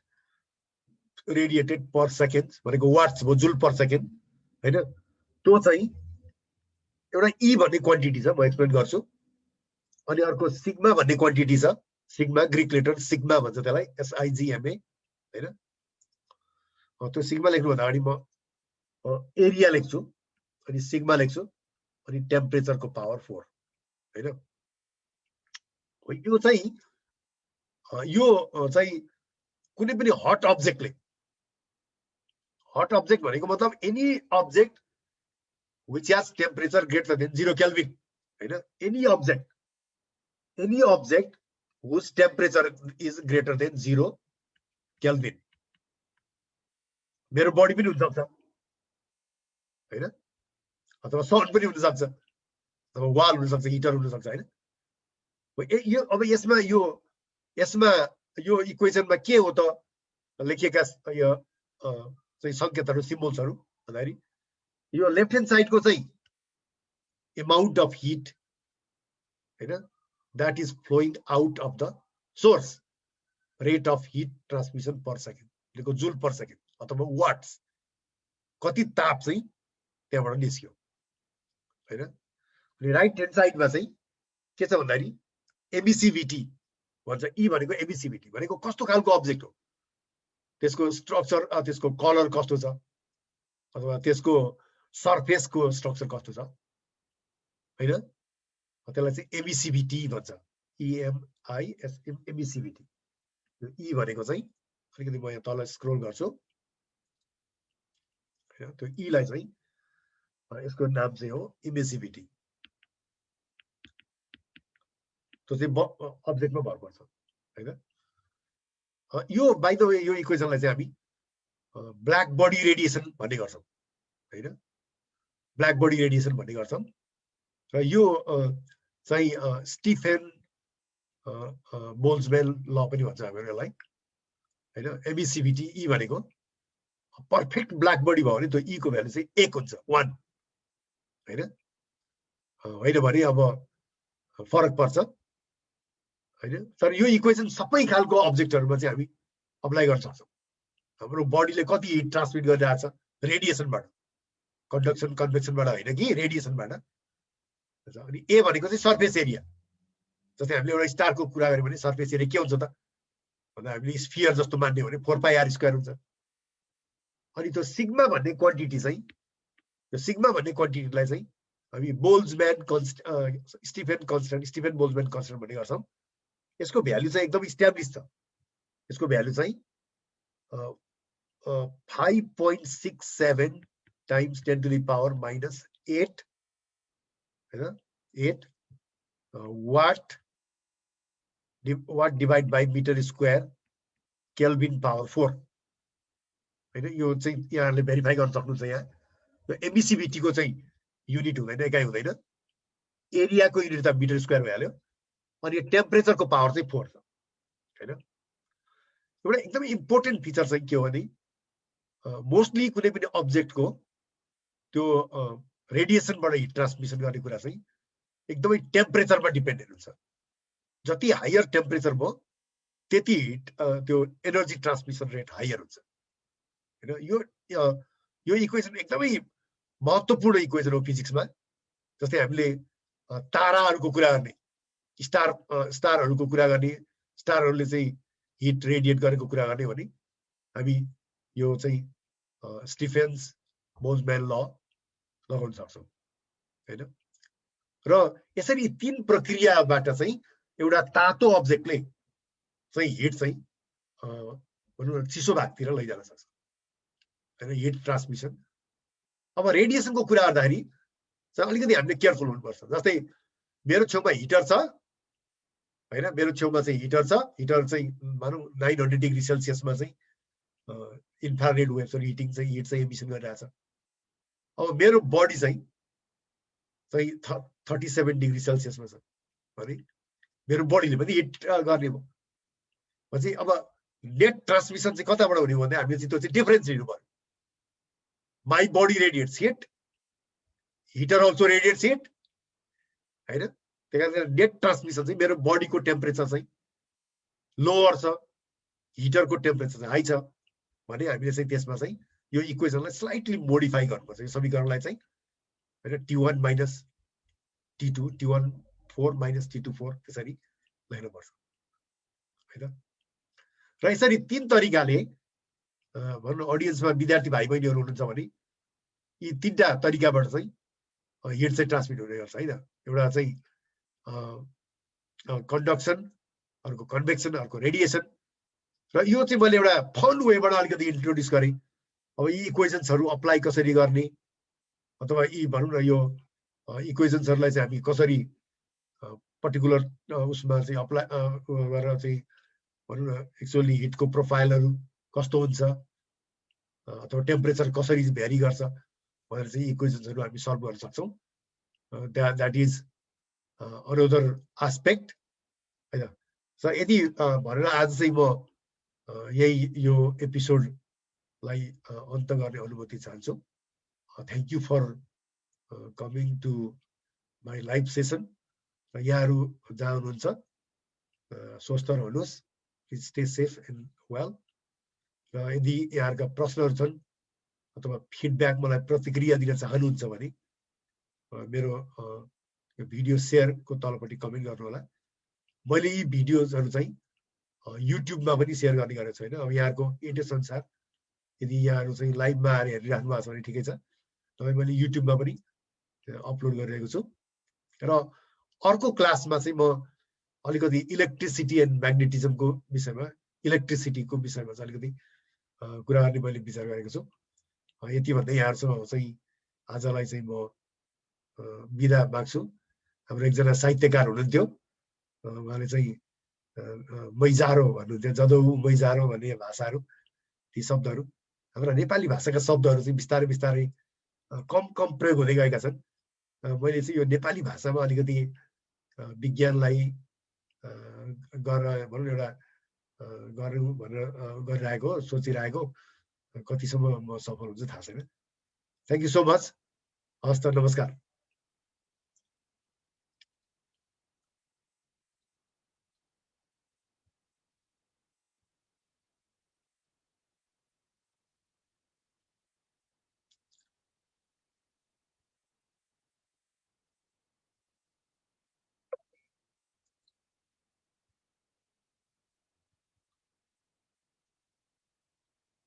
radiated per second भनेको वाट्स भयो, जुल पर सेकेन्ड हैन। त्यो चाहिँ एउटा ई भन्ने क्वान्टिटी छ, म एक्सप्लेन गर्छु। अनि अर्को सिग्मा भन्ने क्वान्टिटी छ, सिग्मा ग्रीक लेटर सिग्मा भन्छ त्यसलाई, SIGMA हैन। त्यो सिग्मा लेख्नुभन्दा अगाडि म एरिया लेख्छु, अनि सिग्मा लेख्छु, अनि टेम्परेचरको पावर 4 हैन। यो चाहिँ कुनै पनि हट अब्जेक्टले, हट अब्जेक्ट भनेको मतलब any object which has temperature greater than 0 Kelvin हैन। Any object whose temperature is greater than 0 Kelvin, मेरो बडी पनि हुन सक्छ हैन, अथवा सन पनि हुन सक्छ, अथवा वाल हुन सक्छ, हिटर हुन सक्छ हैन। यो अब यसमा यो इक्वेसनमा के हो त लेखिएका यो चाहिँ संकेतहरू, सिम्बल्सहरू भन्दाखेरि यो लेफ्ट ह्यान्ड साइडको चाहिँ अमाउन्ट अफ हिट हैन, that is flowing out of the source, rate of heat transmission per second भनेको जुल पर सेकेन्ड अथवा वाट्स, कति ताप चाहिँ त्यहाँबाट निस्क्यो हैन। अनि राइट ह्यान्ड साइडमा चाहिँ के छ भन्दाखेरि एमिसिभिटी भन्छ। ई भनेको एमिसिभिटी भनेको कस्तो खालको अब्जेक्ट हो, त्यसको स्ट्रक्चर, त्यसको कलर कस्तो छ, अथवा त्यसको सर्फेसको स्ट्रक्चर कस्तो छ हैन। त्यसलाई चाहिँ एमिसिभिटी भन्छ, EMISM एमिसिभिटी। ई भनेको चाहिँ अलिकति म यहाँ तल स्क्रोल गर्छु हैन, त्यो ई लाई चाहिँ यसको नाम चाहिँ हो इमिसिभिटी। त्यो चाहिँ अब्जेक्टमा भर पर्छ हैन। यो बाइ द वे यो इक्वेसनलाई चाहिँ हामी ब्ल्याक बडी रेडिएसन भन्ने गर्छौँ हैन, ब्ल्याक बडी रेडिएसन भन्ने गर्छौँ। र यो चाहिँ स्टिफेन बोल्ट्जम्यान ल पनि भन्छ हामीहरू यसलाई हैन। एमिसिभिटी ई भनेको पर्फेक्ट ब्ल्याक बडी भयो भने त्यो ई को भ्यालु चाहिँ 1 हुन्छ, 1 हैन। होइन भने अब फरक पर्छ हैन। तर यो इक्वेसन सबै खालको अब्जेक्टहरुमा चाहिँ हामी अप्लाई गर्न सक्छौं। हाम्रो बडीले कति हिट ट्रान्समिट गरिरहेको छ रेडिएसनबाट, कन्डक्सन कन्भेक्सनबाट होइन कि रेडिएसनबाट। अनि ए भनेको चाहिँ सर्फेस एरिया। जस्तै हामीले एउटा स्टारको कुरा गर्यौं भने सर्फेस एरिया के हुन्छ त भन्दा हामीले स्फियर जस्तो मान्ने हो भने 4πr² हुन्छ। अनि त्यो सिग्मा भन्ने क्वान्टिटी चाहिँ, यो सिग्मा भन्ने क्वान्टिटीलाई चाहिँ हामी बोल्ट्जम्यान स्टिफेन बोल्ट्जम्यान कन्स्ट्यान्ट भन्ने गर्छौं। यसको भ्यालु चाहिँ एकदम इस्ट्याब्लिश छ। यसको भ्यालु चाहिँ 5.67 times 10 to the power minus 8 हैन, 8 watt divided by meter square Calvin power 4 हैन यो चाहिँ यहाँले भेरिफाई गर्न सक्नुहुन्छ यहाँ यो एमिसिभिटी को चाहिँ युनिट हुँदैन एकाइ हुँदैन एरियाको युनिट त मिटर स्क्वायर भइहाल्यो अनि टेम्परेचरको पावर चाहिँ 4 छ हैन एउटा एकदमै इम्पोर्टेन्ट फिचर चाहिँ के हो भने मोस्टली कुनै पनि अब्जेक्टको त्यो रेडिएसनबाट हिट ट्रान्समिसन गर्ने कुरा चाहिँ एकदमै टेम्परेचरमा डिपेन्डेन्ट हुन्छ जति हायर टेम्परेचर भयो त्यति हिट त्यो एनर्जी ट्रान्समिसन रेट हायर हुन्छ हैन यो इक्वेसन एकदमै महत्त्वपूर्ण इक्वेसन हो फिजिक्समा जस्तै हामीले ताराहरूको कुरा गर्ने स्टारहरूको कुरा गर्ने स्टारहरूले चाहिँ हिट रेडिएट गरेको कुरा गर्ने भने हामी यो चाहिँ स्टिफेन्स बोल्ट्जम्यान ल लगाउन सक्छौँ हैन र यसरी तीन प्रक्रियाबाट चाहिँ एउटा तातो अब्जेक्टले चाहिँ हिट चाहिँ भनौँ न चिसो भागतिर लैजान सक्छ हैन हिट ट्रान्समिसन अब रेडिएसनको कुरा गर्दाखेरि चाहिँ अलिकति हामीले केयरफुल हुनुपर्छ जस्तै मेरो छेउमा हिटर छ हैन मेरो छेउमा चाहिँ हिटर छ हिटर चाहिँ भनौँ 900 डिग्री सेल्सियसमा चाहिँ इन्फ्रारेड वेभ्सहरु हिटिङ चाहिँ हिट चाहिँ एमिसन गरिरहेछ अब मेरो बडी चाहिँ 37 डिग्री सेल्सियसमा छ भने मेरो बडीले पनि हिट गर्ने भयो चाहिँ अब नेट ट्रान्समिसन चाहिँ कताबाट हुने हो भने हामीले चाहिँ त्यो चाहिँ डिफरेन्स लिनु पर्यो my body radiates heat heater also radiates heat हैन त्यही नेट ट्रान्समिसन चाहिँ मेरो बडीको टेम्परेचर चाहिँ लोअर छ हिटरको टेम्परेचर चाहिँ हाई छ भने हामीले चाहिँ त्यसमा चाहिँ यो इक्वेसनलाई स्लाइटली मोडिफाई गर्नुपर्छ यो समीकरणलाई चाहिँ हैन T1 minus T2 T1 4 minus T2 4 त्यसरी लेख्नुपर्छ हैन र यसरी तीन तरिकाले भनौँ ऑडियन्समा विद्यार्थी भाइ बहिनीहरु हुनुहुन्छ भने यी तीनटा तरिकाबाट चाहिँ हिट चाहिँ ट्रान्समिट हुने गर्छ हैन एउटा चाहिँ कन्डक्सन अर्को कन्भेक्सन अर्को रेडिएसन र यो चाहिँ मैले एउटा फन वेबाट अलिकति इन्ट्रोड्युस गरेँ अब यी इक्वेसन्सहरु अप्लाई कसरी गर्ने अथवा यी भनौँ न यो इक्वेसन्सहरुलाई चाहिँ हामी कसरी पर्टिकुलर उसमा चाहिँ अप्लाई गरेर चाहिँ भनौँ न एक्चुअली हिटको प्रोफाइलहरु कस्तो हुन्छ अथवा टेम्परेचर कसरी भ्यारी गर्छ भनेर चाहिँ इक्वेसन्सहरु हामी सल्भ गर्न सक्छौं दैट इज अनदर एस्पेक्ट हैन सो यदि भनेर आज चाहिँ म यही यो एपिसोडलाई अन्त गर्ने अनुमति चाहन्छु thank you for coming to my live session र यहाँहरु जहाँ हुनुहुन्छ स्वस्थ रहनुहोस् please stay safe and well र यदि यहाँहरुका प्रश्नहरु छन् अथवा फिडब्याक मलाई प्रतिक्रिया दिन चाहनुहुन्छ भने मेरो यो भिडियो शेयरको तलपट्टि कमेन्ट गर्नु होला मैले यी भिडियोजहरु चाहिँ युट्युबमा पनि शेयर गर्ने गरेको छु हैन अब यहाँहरुको इन्ट्रेस्ट अनुसार यदि यहाँहरु चाहिँ लाइभमा आएर हेरिराख्नु भएको छ भने ठिकै छ तबै मैले युट्युबमा पनि अपलोड गरिरहेको छु र अर्को क्लासमा चाहिँ म अलिकति इलेक्ट्रिसिटी एन्ड म्याग्नेटिजमको विषयमा इलेक्ट्रिसिटीको विषयमा चाहिँ अलिकति कुरा गर्ने मैले विचार गरेको छु यति भन्दै यहाँहरुसँग चाहिँ आजलाई चाहिँ म बिदा माग्छु हाम्रो एकजना साहित्यकार हुनुहुन्थ्यो उहाँले चाहिँ मैजारो भन्नुहुन्थ्यो जदौ मैजारो भन्ने भाषाहरु ती शब्दहरु हाम्रो नेपाली भाषाका शब्दहरु चाहिँ बिस्तारै बिस्तारै कम प्रयोग हुँदै गएका छन् मैले चाहिँ यो नेपाली भाषामा अलिकति विज्ञानलाई गरेर भनौँ एउटा गरौँ भनेर गरिरहेको सोचिरहेको कतिसम्म म सफल हुन्छ थाहा छैन थ्यांक यू सो मच हस्त नमस्कार